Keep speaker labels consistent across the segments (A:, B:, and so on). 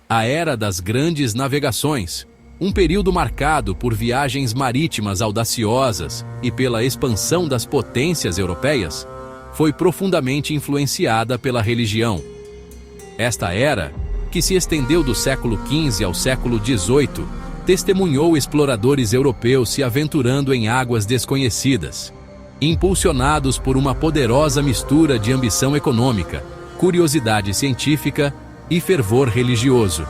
A: A Era das Grandes Navegações, um período marcado por viagens marítimas audaciosas e pela expansão das potências europeias, foi profundamente influenciada pela religião. Esta era, que se estendeu do século XV ao século XVIII, testemunhou exploradores europeus se aventurando em águas desconhecidas, impulsionados por uma poderosa mistura de ambição econômica, curiosidade científica e fervor religioso.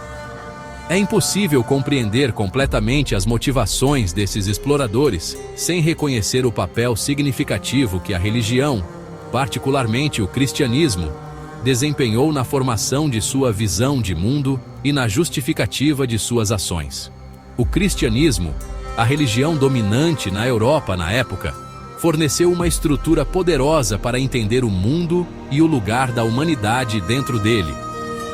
A: É impossível compreender completamente as motivações desses exploradores sem reconhecer o papel significativo que a religião, particularmente o cristianismo, desempenhou na formação de sua visão de mundo e na justificativa de suas ações. O cristianismo, a religião dominante na Europa na época, forneceu uma estrutura poderosa para entender o mundo e o lugar da humanidade dentro dele.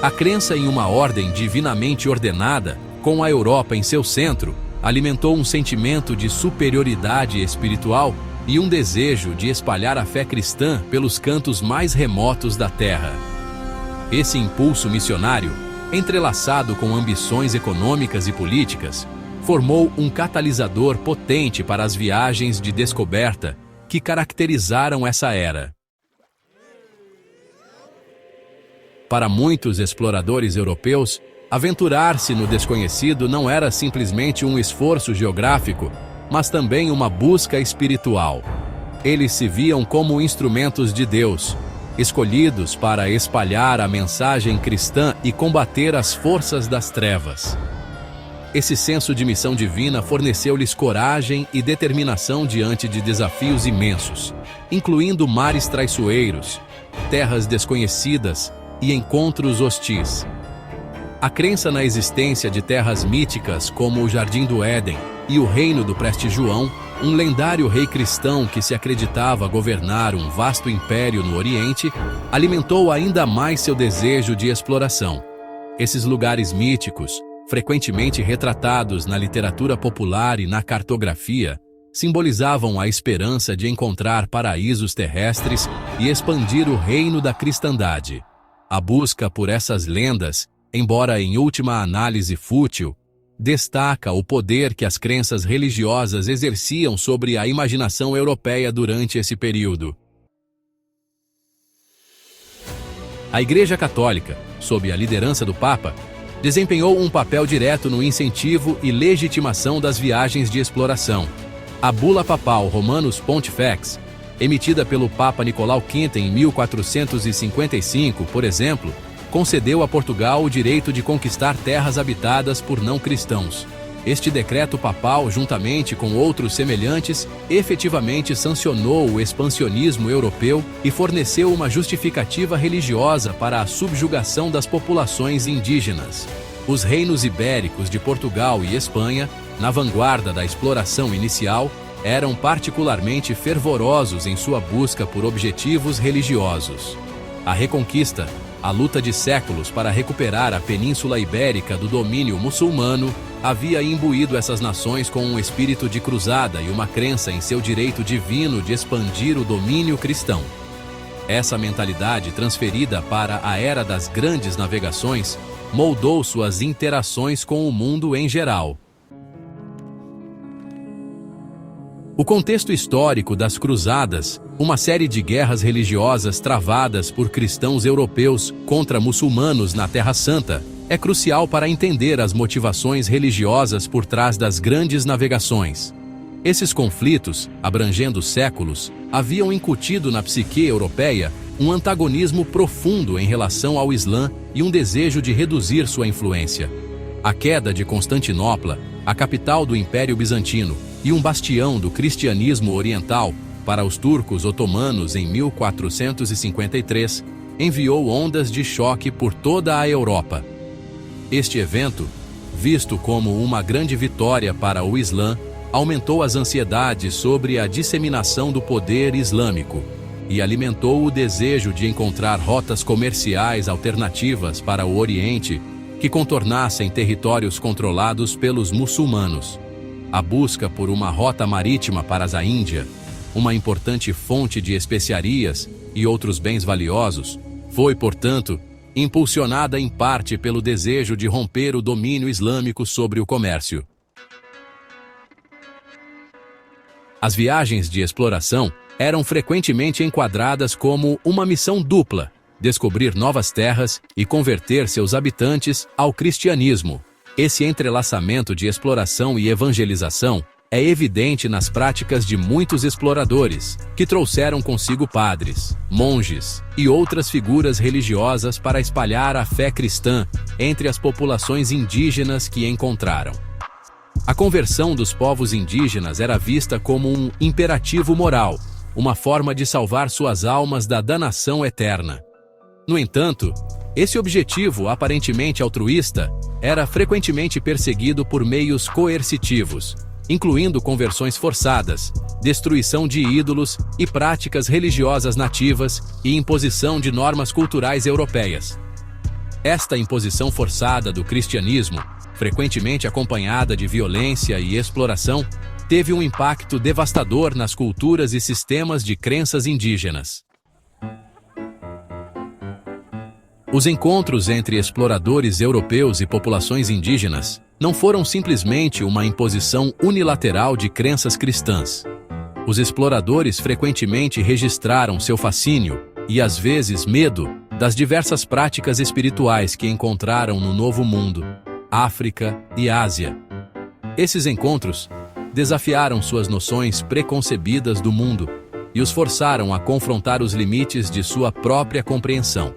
A: A crença em uma ordem divinamente ordenada, com a Europa em seu centro, alimentou um sentimento de superioridade espiritual e um desejo de espalhar a fé cristã pelos cantos mais remotos da terra. Esse impulso missionário, entrelaçado com ambições econômicas e políticas, formou um catalisador potente para as viagens de descoberta que caracterizaram essa era. Para muitos exploradores europeus, aventurar-se no desconhecido não era simplesmente um esforço geográfico, mas também uma busca espiritual. Eles se viam como instrumentos de Deus, escolhidos para espalhar a mensagem cristã e combater as forças das trevas. Esse senso de missão divina forneceu-lhes coragem e determinação diante de desafios imensos, incluindo mares traiçoeiros, terras desconhecidas e encontros hostis. A crença na existência de terras míticas como o Jardim do Éden e o reino do Preste João, um lendário rei cristão que se acreditava governar um vasto império no Oriente, alimentou ainda mais seu desejo de exploração. Esses lugares míticos, frequentemente retratados na literatura popular e na cartografia, simbolizavam a esperança de encontrar paraísos terrestres e expandir o reino da cristandade. A busca por essas lendas, embora em última análise fútil, destaca o poder que as crenças religiosas exerciam sobre a imaginação europeia durante esse período. A Igreja Católica, sob a liderança do Papa, desempenhou um papel direto no incentivo e legitimação das viagens de exploração. A bula papal Romanus Pontifex, emitida pelo Papa Nicolau V em 1455, por exemplo, concedeu a Portugal o direito de conquistar terras habitadas por não-cristãos. Este decreto papal, juntamente com outros semelhantes, efetivamente sancionou o expansionismo europeu e forneceu uma justificativa religiosa para a subjugação das populações indígenas. Os reinos ibéricos de Portugal e Espanha, na vanguarda da exploração inicial, eram particularmente fervorosos em sua busca por objetivos religiosos. A Reconquista, a luta de séculos para recuperar a Península Ibérica do domínio muçulmano, havia imbuído essas nações com um espírito de cruzada e uma crença em seu direito divino de expandir o domínio cristão. Essa mentalidade, transferida para a Era das Grandes Navegações, moldou suas interações com o mundo em geral. O contexto histórico das Cruzadas, uma série de guerras religiosas travadas por cristãos europeus contra muçulmanos na Terra Santa, é crucial para entender as motivações religiosas por trás das grandes navegações. Esses conflitos, abrangendo séculos, haviam incutido na psique europeia um antagonismo profundo em relação ao Islã e um desejo de reduzir sua influência. A queda de Constantinopla, a capital do Império Bizantino, e um bastião do cristianismo oriental para os turcos otomanos em 1453, enviou ondas de choque por toda a Europa. Este evento, visto como uma grande vitória para o Islã, aumentou as ansiedades sobre a disseminação do poder islâmico e alimentou o desejo de encontrar rotas comerciais alternativas para o Oriente que contornassem territórios controlados pelos muçulmanos. A busca por uma rota marítima para a Índia, uma importante fonte de especiarias e outros bens valiosos, foi, portanto, impulsionada em parte pelo desejo de romper o domínio islâmico sobre o comércio. As viagens de exploração eram frequentemente enquadradas como uma missão dupla: descobrir novas terras e converter seus habitantes ao cristianismo. Esse entrelaçamento de exploração e evangelização é evidente nas práticas de muitos exploradores, que trouxeram consigo padres, monges e outras figuras religiosas para espalhar a fé cristã entre as populações indígenas que encontraram. A conversão dos povos indígenas era vista como um imperativo moral, uma forma de salvar suas almas da danação eterna. No entanto, esse objetivo aparentemente altruísta era frequentemente perseguido por meios coercitivos, incluindo conversões forçadas, destruição de ídolos e práticas religiosas nativas e imposição de normas culturais europeias. Esta imposição forçada do cristianismo, frequentemente acompanhada de violência e exploração, teve um impacto devastador nas culturas e sistemas de crenças indígenas. Os encontros entre exploradores europeus e populações indígenas não foram simplesmente uma imposição unilateral de crenças cristãs. Os exploradores frequentemente registraram seu fascínio e, às vezes, medo das diversas práticas espirituais que encontraram no Novo Mundo, África e Ásia. Esses encontros desafiaram suas noções preconcebidas do mundo e os forçaram a confrontar os limites de sua própria compreensão.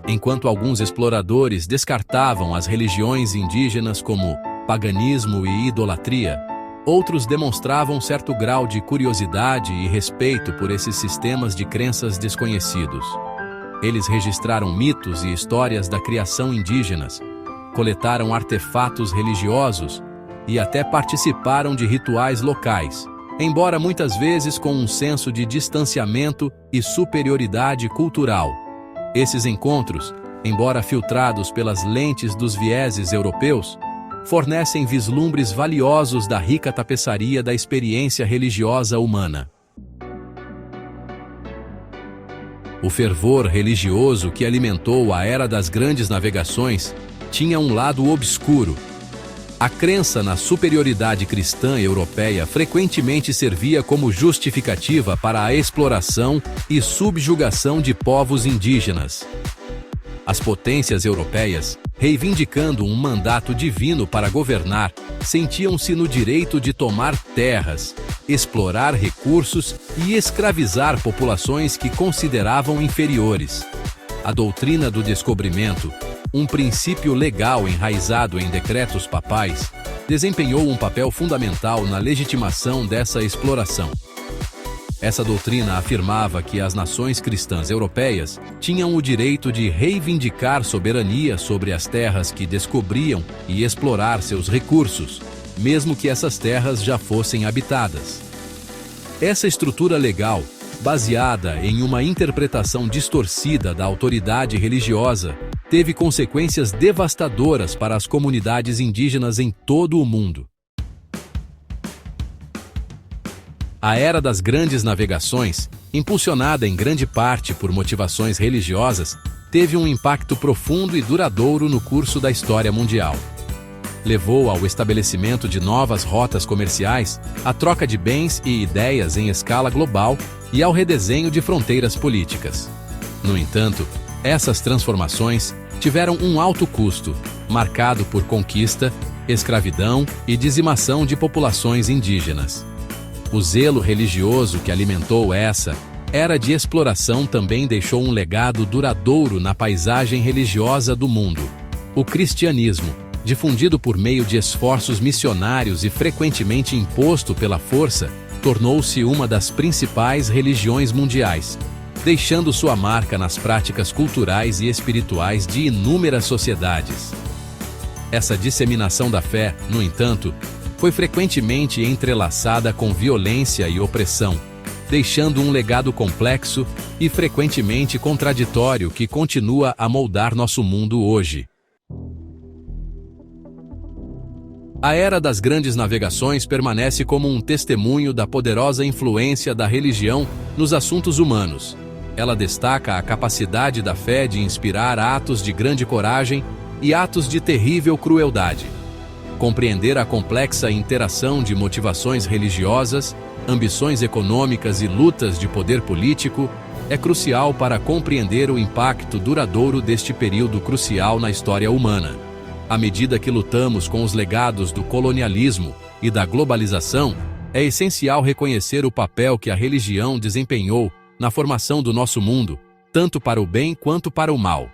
A: Enquanto alguns exploradores descartavam as religiões indígenas como paganismo e idolatria, outros demonstravam certo grau de curiosidade e respeito por esses sistemas de crenças desconhecidos. Eles registraram mitos e histórias da criação indígenas, coletaram artefatos religiosos e até participaram de rituais locais, embora muitas vezes com um senso de distanciamento e superioridade cultural. Esses encontros, embora filtrados pelas lentes dos vieses europeus, fornecem vislumbres valiosos da rica tapeçaria da experiência religiosa humana. O fervor religioso que alimentou a era das grandes navegações tinha um lado obscuro. A crença na superioridade cristã europeia frequentemente servia como justificativa para a exploração e subjugação de povos indígenas. As potências europeias, reivindicando um mandato divino para governar, sentiam-se no direito de tomar terras, explorar recursos e escravizar populações que consideravam inferiores. A doutrina do descobrimento, um princípio legal enraizado em decretos papais, desempenhou um papel fundamental na legitimação dessa exploração. Essa doutrina afirmava que as nações cristãs europeias tinham o direito de reivindicar soberania sobre as terras que descobriam e explorar seus recursos, mesmo que essas terras já fossem habitadas. Essa estrutura legal, baseada em uma interpretação distorcida da autoridade religiosa, teve consequências devastadoras para as comunidades indígenas em todo o mundo. A era das grandes navegações, impulsionada em grande parte por motivações religiosas, teve um impacto profundo e duradouro no curso da história mundial. Levou ao estabelecimento de novas rotas comerciais, à troca de bens e ideias em escala global e ao redesenho de fronteiras políticas. No entanto, essas transformações tiveram um alto custo, marcado por conquista, escravidão e dizimação de populações indígenas. O zelo religioso que alimentou essa era de exploração também deixou um legado duradouro na paisagem religiosa do mundo. O cristianismo, difundido por meio de esforços missionários e frequentemente imposto pela força, tornou-se uma das principais religiões mundiais, deixando sua marca nas práticas culturais e espirituais de inúmeras sociedades. Essa disseminação da fé, no entanto, foi frequentemente entrelaçada com violência e opressão, deixando um legado complexo e frequentemente contraditório que continua a moldar nosso mundo hoje. A era das grandes navegações permanece como um testemunho da poderosa influência da religião nos assuntos humanos. Ela destaca a capacidade da fé de inspirar atos de grande coragem e atos de terrível crueldade. Compreender a complexa interação de motivações religiosas, ambições econômicas e lutas de poder político é crucial para compreender o impacto duradouro deste período crucial na história humana. À medida que lutamos com os legados do colonialismo e da globalização, é essencial reconhecer o papel que a religião desempenhou na formação do nosso mundo, tanto para o bem quanto para o mal.